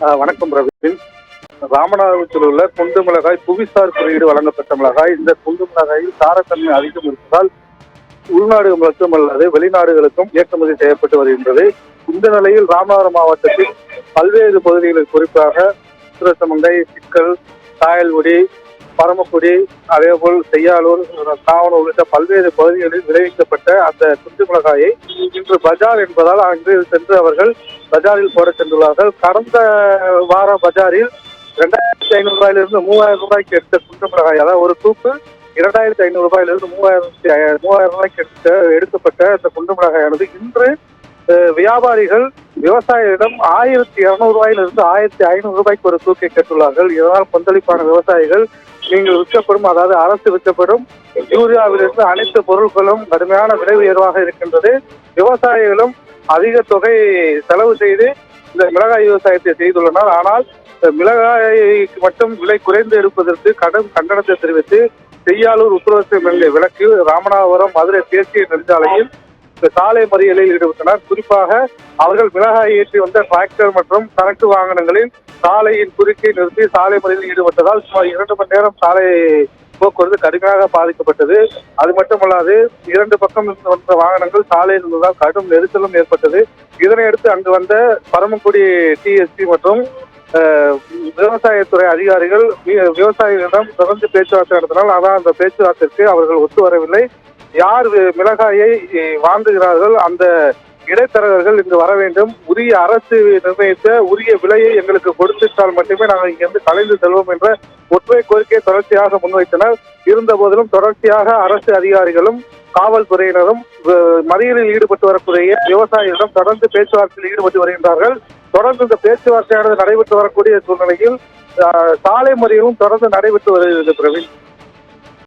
வணக்கம் பிரவீன். ராமநாதபுரத்தில் உள்ள குண்டு மிளகாய் புவிசார் குறியீடு வழங்கப்பட்ட மிளகாய். இந்த குண்டு மிளகாயில் காரத்தன்மை அதிகம் இருப்பதால் உள்நாடு மட்டுமல்லாது வெளிநாடுகளுக்கும் ஏற்றுமதி செய்யப்பட்டு வருகின்றது. இந்த நிலையில் ராமநாதபுரம் மாவட்டத்தில் பல்வேறு பகுதிகளில் குறிப்பாக திருச்சமங்கை, சிக்கல், காயல்குடி, பரமக்குடி, அதேபோல் செய்யாலூர், காவனூர் உள்ளிட்ட பல்வேறு பகுதிகளில் விளைவிக்கப்பட்ட அந்த குண்டு மிளகாயை இன்று பஜார் என்பதால் அங்கு சென்று அவர்கள் பஜாரில் போட சென்றுள்ளார்கள். கடந்த வார பஜாரில் 2500 ரூபாயிலிருந்து 3000 ரூபாய்க்கு எடுத்த குண்டு மிளகாய், அதாவது ஒரு தூக்கு 2500 ரூபாயிலிருந்து 3000 ரூபாய்க்கு எடுக்கப்பட்ட அந்த குண்டு மிளகாயானது இன்று வியாபாரிகள் விவசாயிகளிடம் 1200 ரூபாயிலிருந்து 1500 ரூபாய்க்கு ஒரு தூக்கை கேட்டுள்ளார்கள். இதனால் கொந்தளிப்பான விவசாயிகள் நீங்கள் விற்கப்படும், அதாவது அரசு விற்கப்படும் யூரியாவிலிருந்து அனைத்து பொருட்களும் கடுமையான விலை உயர்வாக இருக்கின்றது. விவசாயிகளும் அதிக தொகை செலவு செய்து இந்த மிளகாய் விவசாயத்தை செய்துள்ளனர். ஆனால் மிளகாய்க்கு மட்டும் விலை குறைந்து இருப்பதற்கு கடும் கண்டனத்தை தெரிவித்து செய்யாலூர் உத்தரவாத மில்லை விலக்கு ராமநாதபுரம் மதுரை தேசிய நெடுஞ்சாலையில் சாலை மறியலில் ஈடுபட்டனர். குறிப்பாக அவர்கள் மிளகாய் ஏற்றி வந்த டிராக்டர் மற்றும் சரக்கு வாகனங்களில் சாலையின் குறுக்கே நிறுத்தி சாலை மறியலில் ஈடுபட்டதால் சுமார் 2 மணி நேரம் சாலை போக்குவரத்து கடுமையாக பாதிக்கப்பட்டது. அது மட்டுமல்லாது 2 பக்கம் வந்த வாகனங்கள் சாலையில் இருந்ததால் கடும் நெரிசலும் ஏற்பட்டது. இதனையடுத்து அங்கு வந்த பரமக்குடி டிஎஸ்பி மற்றும் விவசாயத்துறை அதிகாரிகள் விவசாயிகளிடம் தொடர்ந்து பேச்சுவார்த்தை நடத்தினால், ஆனால் அந்த பேச்சுவார்த்தைக்கு அவர்கள் ஒத்து வரவில்லை. யார் மிளகாயை வாங்குகிறார்கள் அந்த இடைத்தரகர்கள் இங்கு வர வேண்டும், உரிய அரசு நிர்ணயித்த உரிய விலையை எங்களுக்கு கொடுத்துட்டால் மட்டுமே நாங்கள் இங்கிருந்து கலைந்து செல்வோம் என்ற ஒற்றை கோரிக்கையை தொடர்ச்சியாக முன்வைத்தனர். இருந்த போதிலும் தொடர்ச்சியாக அரசு அதிகாரிகளும் காவல்துறையினரும் மறியலில் ஈடுபட்டு வரக்கூடிய விவசாயிகளிடம் தொடர்ந்து பேச்சுவார்த்தையில் ஈடுபட்டு வருகின்றார்கள். தொடர்ந்து இந்த பேச்சுவார்த்தையானது நடைபெற்று வரக்கூடிய சூழ்நிலையில் சாலை மறியலும் தொடர்ந்து நடைபெற்று வருகிறது பிரவீன்.